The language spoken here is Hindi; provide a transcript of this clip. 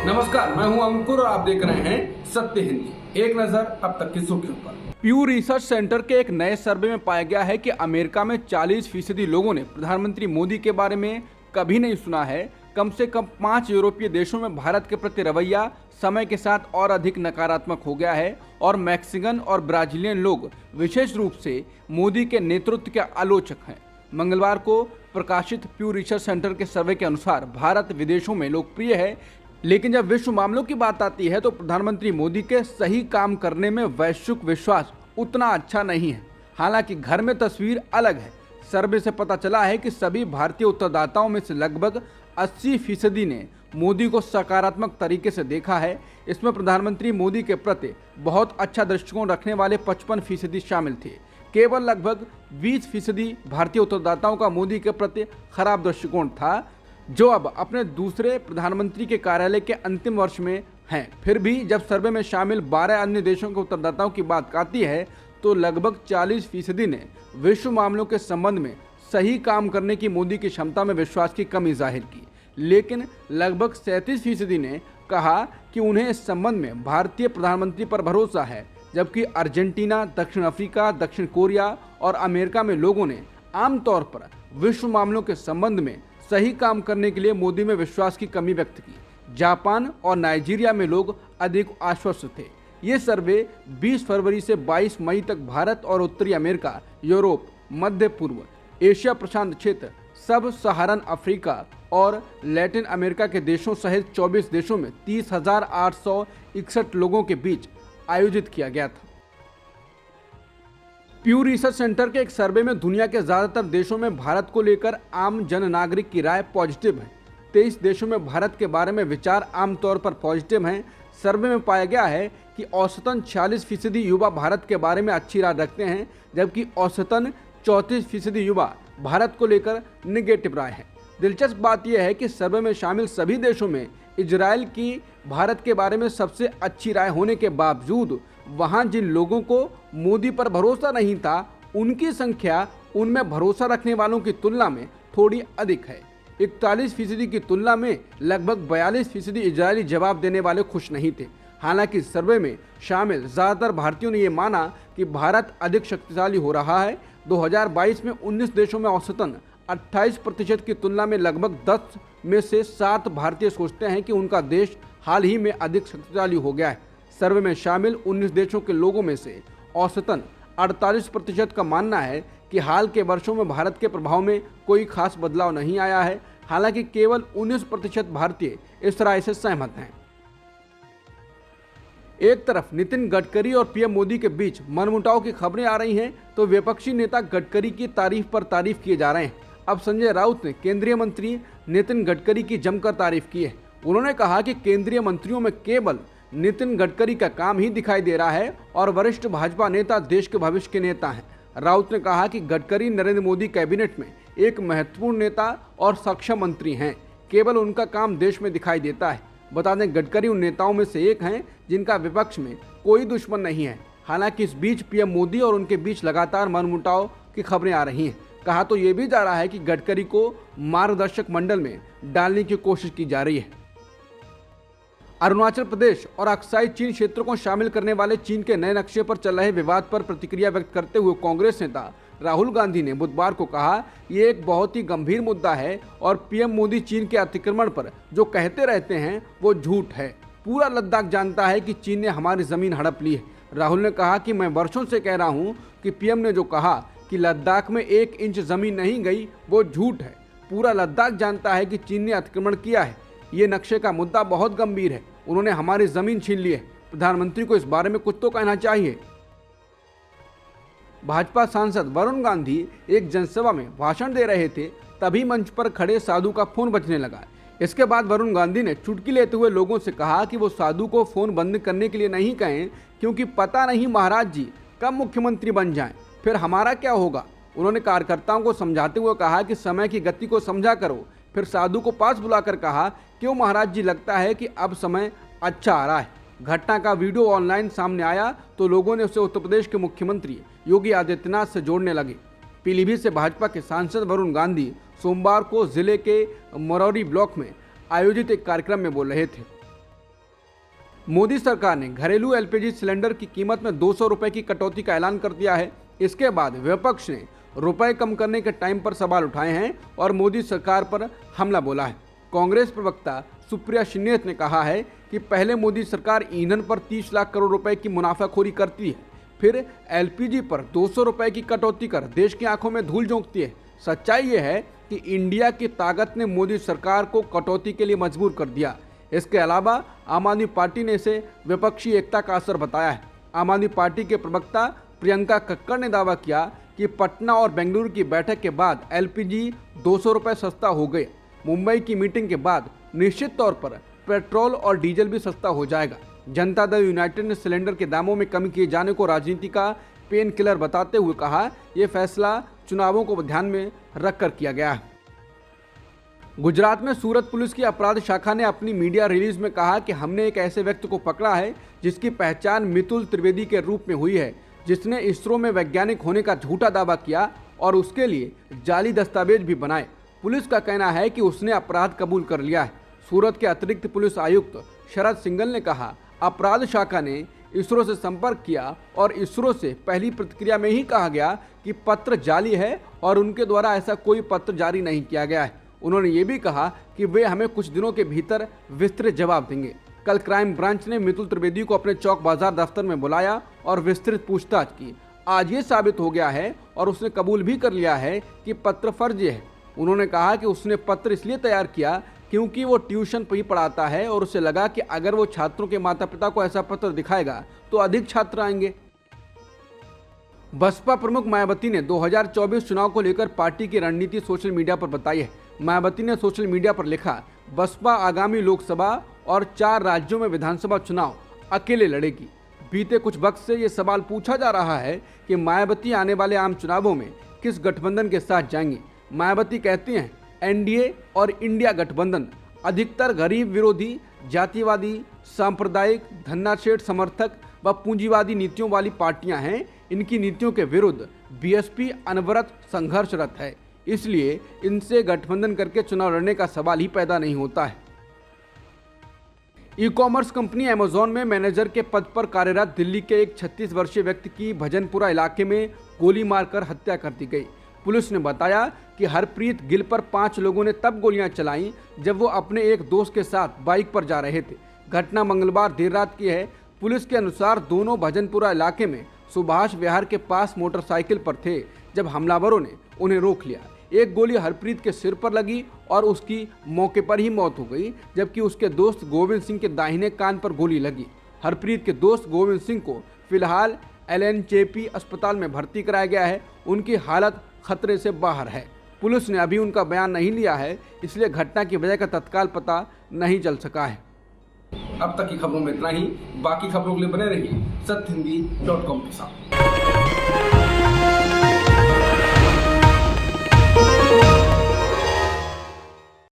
नमस्कार, मैं हूं अंकुर और आप देख रहे हैं सत्य हिंदी। एक नजर अब तक की सुर्खियों पर। प्यू रिसर्च सेंटर के एक नए सर्वे में पाया गया है कि अमेरिका में 40% लोगों ने प्रधानमंत्री मोदी के बारे में कभी नहीं सुना है। कम से कम 5 यूरोपीय देशों में भारत के प्रति रवैया समय के साथ और अधिक नकारात्मक हो गया है और मैक्सिकन और ब्राजीलियन लोग विशेष रूप से मोदी के नेतृत्व के आलोचक हैं। मंगलवार को प्रकाशित प्यू रिसर्च सेंटर के सर्वे के अनुसार भारत विदेशों में लोकप्रिय है, लेकिन जब विश्व मामलों की बात आती है तो प्रधानमंत्री मोदी के सही काम करने में वैश्विक विश्वास उतना अच्छा नहीं है। हालांकि घर में तस्वीर अलग है। सर्वे से पता चला है कि सभी भारतीय उत्तरदाताओं में से लगभग 80% ने मोदी को सकारात्मक तरीके से देखा है। इसमें प्रधानमंत्री मोदी के प्रति बहुत अच्छा दृष्टिकोण रखने वाले 55% शामिल थे। केवल लगभग 20% भारतीय उत्तरदाताओं का मोदी के प्रति खराब दृष्टिकोण था, जो अब अपने दूसरे प्रधानमंत्री के कार्यालय के अंतिम वर्ष में हैं। फिर भी जब सर्वे में शामिल 12 अन्य देशों के उत्तरदाताओं की बात आती है तो लगभग 40% ने विश्व मामलों के संबंध में सही काम करने की मोदी की क्षमता में विश्वास की कमी जाहिर की, लेकिन लगभग 37% ने कहा कि उन्हें इस संबंध में भारतीय प्रधानमंत्री पर भरोसा है। जबकि अर्जेंटीना, दक्षिण अफ्रीका, दक्षिण कोरिया और अमेरिका में लोगों ने आमतौर पर विश्व मामलों के संबंध में सही काम करने के लिए मोदी में विश्वास की कमी व्यक्त की। जापान और नाइजीरिया में लोग अधिक आश्वस्त थे। ये सर्वे 20 फरवरी से 22 मई तक भारत और उत्तरी अमेरिका, यूरोप, मध्य पूर्व, एशिया प्रशांत क्षेत्र, सब सहारन अफ्रीका और लैटिन अमेरिका के देशों सहित 24 देशों में 30,861 लोगों के बीच आयोजित किया गया था। प्यू रिसर्च सेंटर के एक सर्वे में दुनिया के ज्यादातर देशों में भारत को लेकर आम जन नागरिक की राय पॉजिटिव है। 23 देशों में भारत के बारे में विचार आमतौर पर पॉजिटिव हैं। सर्वे में पाया गया है कि औसतन 46% युवा भारत के बारे में अच्छी राय रखते हैं, जबकि औसतन 34% युवा भारत को लेकर निगेटिव राय है। दिलचस्प बात यह है कि सर्वे में शामिल सभी देशों में इजराइल की भारत के बारे में सबसे अच्छी राय होने के बावजूद वहां जिन लोगों को मोदी पर भरोसा नहीं था, उनकी संख्या उनमें भरोसा रखने वालों की तुलना में थोड़ी अधिक है। 41% की तुलना में लगभग 42% इजरायली जवाब देने वाले खुश नहीं थे। हालांकि सर्वे में शामिल ज़्यादातर भारतीयों ने यह माना कि भारत अधिक शक्तिशाली हो रहा है। 2022 में 19 देशों में औसतन 28% की तुलना में लगभग 10 में से 7 भारतीय सोचते हैं कि उनका देश हाल ही में अधिक शक्तिशाली हो गया है। सर्वे में शामिल 19 देशों के लोगों में से औसतन 48% का मानना है कि हाल के वर्षों में भारत के प्रभाव में कोई खास बदलाव नहीं आया है। हालांकि केवल 19% भारतीय इस राय से सहमत हैं। एक तरफ नितिन गडकरी और पीएम मोदी के बीच मनमुटाव की खबरें आ रही हैं, तो विपक्षी नेता गडकरी की तारीफ पर तारीफ किए जा रहे हैं। अब संजय राउत ने केंद्रीय मंत्री नितिन गडकरी की जमकर तारीफ की है। उन्होंने कहा कि केंद्रीय मंत्रियों में केवल नितिन गडकरी का काम ही दिखाई दे रहा है और वरिष्ठ भाजपा नेता देश के भविष्य के नेता हैं। राउत ने कहा कि गडकरी नरेंद्र मोदी कैबिनेट में एक महत्वपूर्ण नेता और सक्षम मंत्री हैं। केवल उनका काम देश में दिखाई देता है। बता दें, गडकरी उन नेताओं में से एक हैं जिनका विपक्ष में कोई दुश्मन नहीं है। हालांकि इस बीच पीएम मोदी और उनके बीच लगातार मनमुटाव की खबरें आ रही हैं। कहा तो ये भी जा रहा है कि गडकरी को मार्गदर्शक मंडल में डालने की कोशिश की जा रही है। अरुणाचल प्रदेश और अक्साई चीन क्षेत्रों को शामिल करने वाले चीन के नए नक्शे पर चल रहे विवाद पर प्रतिक्रिया व्यक्त करते हुए कांग्रेस नेता राहुल गांधी ने बुधवार को कहा, ये एक बहुत ही गंभीर मुद्दा है और पीएम मोदी चीन के अतिक्रमण पर जो कहते रहते हैं वो झूठ है। पूरा लद्दाख जानता है कि चीन ने हमारी जमीन हड़प ली है। राहुल ने कहा कि मैं वर्षों से कह रहा हूँ कि पीएम ने जो कहा कि लद्दाख में 1 इंच जमीन नहीं गई, वो झूठ है। पूरा लद्दाख जानता है कि चीन ने अतिक्रमण किया है। ये नक्शे का मुद्दा बहुत गंभीर है। उन्होंने हमारी जमीन छीन ली है। प्रधानमंत्री को इस बारे में कुछ तो कहना चाहिए। भाजपा सांसद वरुण गांधी एक जनसभा में भाषण दे रहे थे, तभी मंच पर खड़े साधु का फोन बजने लगा। इसके बाद वरुण गांधी ने चुटकी लेते हुए लोगों से कहा कि वो साधु को फोन बंद करने के लिए नहीं कहें, क्योंकि पता नहीं महाराज जी कब मुख्यमंत्री बन जाएं, फिर हमारा क्या होगा। उन्होंने कार्यकर्ताओं को समझाते हुए कहा कि समय की गति को समझा करो। फिर साधु को पास बुलाकर कहा, क्यों महाराज जी, लगता है कि अब समय अच्छा आ रहा है। घटना का वीडियो ऑनलाइन सामने आया तो लोगों ने उसे उत्तर प्रदेश के मुख्यमंत्री योगी आदित्यनाथ से जोड़ने लगे। पीलीभीत से भाजपा के सांसद वरुण गांधी सोमवार को जिले के मरौरी ब्लॉक में आयोजित एक कार्यक्रम में बोल रहे थे। मोदी सरकार ने घरेलू एलपीजी सिलेंडर की कीमत में 200 रुपए की कटौती का ऐलान कर दिया है। इसके बाद विपक्ष ने रुपए कम करने के टाइम पर सवाल उठाए हैं और मोदी सरकार पर हमला बोला है। कांग्रेस प्रवक्ता सुप्रिया श्रीनेत ने कहा है कि पहले मोदी सरकार ईंधन पर 30 लाख करोड़ रुपए की मुनाफाखोरी करती है, फिर एलपीजी पर 200 रुपए की कटौती कर देश की आंखों में धूल झोंकती है। सच्चाई ये है कि इंडिया की ताकत ने मोदी सरकार को कटौती के लिए मजबूर कर दिया। इसके अलावा आम आदमी पार्टी ने इसे विपक्षी एकता का असर बताया है। आम आदमी पार्टी के प्रवक्ता प्रियंका कक्कड़ ने दावा किया कि पटना और बेंगलुरु की बैठक के बाद एलपीजी 200 रुपये सस्ता हो गए। मुंबई की मीटिंग के बाद निश्चित तौर पर पेट्रोल और डीजल भी सस्ता हो जाएगा। जनता दल यूनाइटेड ने सिलेंडर के दामों में कमी किए जाने को राजनीति का पेन किलर बताते हुए कहा, यह फैसला चुनावों को ध्यान में रखकर किया गया है। गुजरात में सूरत पुलिस की अपराध शाखा ने अपनी मीडिया रिलीज में कहा कि हमने एक ऐसे व्यक्ति को पकड़ा है जिसकी पहचान मितुल त्रिवेदी के रूप में हुई है, जिसने इसरो में वैज्ञानिक होने का झूठा दावा किया और उसके लिए जाली दस्तावेज भी बनाए। पुलिस का कहना है कि उसने अपराध कबूल कर लिया है। सूरत के अतिरिक्त पुलिस आयुक्त शरद सिंघल ने कहा, अपराध शाखा ने इसरो से संपर्क किया और इसरो से पहली प्रतिक्रिया में ही कहा गया कि पत्र जाली है और उनके द्वारा ऐसा कोई पत्र जारी नहीं किया गया है। उन्होंने ये भी कहा कि वे हमें कुछ दिनों के भीतर विस्तृत जवाब देंगे। कल क्राइम ब्रांच ने मितुल त्रिवेदी को अपने चौक बाजार दफ्तर में बुलाया और विस्तृत पूछताछ की। आज ये साबित हो गया है और उसने कबूल भी कर लिया है कि पत्र फर्जी है। उन्होंने कहा कि उसने पत्र इसलिए तैयार किया क्योंकि वो ट्यूशन भी पढ़ाता है और उसे लगा कि अगर वो छात्रों के माता पिता को ऐसा पत्र दिखाएगा तो अधिक छात्र आएंगे। बसपा प्रमुख मायावती ने 2024 चुनाव को लेकर पार्टी की रणनीति सोशल मीडिया पर बताई है। मायावती ने सोशल मीडिया पर लिखा, बसपा आगामी लोकसभा और 4 राज्यों में विधानसभा चुनाव अकेले लड़ेगी। बीते कुछ वक्त से ये सवाल पूछा जा रहा है कि मायावती आने वाले आम चुनावों में किस गठबंधन के साथ जाएंगी। मायावती कहती हैं, एनडीए और इंडिया गठबंधन अधिकतर गरीब विरोधी, जातिवादी, सांप्रदायिक, धन्नाशेठ समर्थक व पूंजीवादी नीतियों वाली पार्टियां हैं। इनकी नीतियों के विरुद्ध बीएसपी अनवरत संघर्षरत है, इसलिए इनसे गठबंधन करके चुनाव लड़ने का सवाल ही पैदा नहीं होता है। ई कॉमर्स कंपनी अमेजॉन में मैनेजर के पद पर कार्यरत दिल्ली के एक 36 वर्षीय व्यक्ति की भजनपुरा इलाके में गोली मारकर हत्या कर दी गई। पुलिस ने बताया कि हरप्रीत गिल पर 5 लोगों ने तब गोलियां चलाईं जब वो अपने एक दोस्त के साथ बाइक पर जा रहे थे। घटना मंगलवार देर रात की है। पुलिस के अनुसार दोनों भजनपुरा इलाके में सुभाष विहार के पास मोटरसाइकिल पर थे जब हमलावरों ने उन्हें रोक लिया। एक गोली हरप्रीत के सिर पर लगी और उसकी मौके पर ही मौत हो गई, जबकि उसके दोस्त गोविंद सिंह के दाहिने कान पर गोली लगी। हरप्रीत के दोस्त गोविंद सिंह को फिलहाल एलएनजेपी अस्पताल में भर्ती कराया गया है। उनकी हालत खतरे से बाहर है। पुलिस ने अभी उनका बयान नहीं लिया है, इसलिए घटना की वजह का तत्काल पता नहीं चल सका है। अब तक की खबरों में इतना ही। बाकी खबरों के लिए बने रहिए सत्यहिंदी.com के साथ।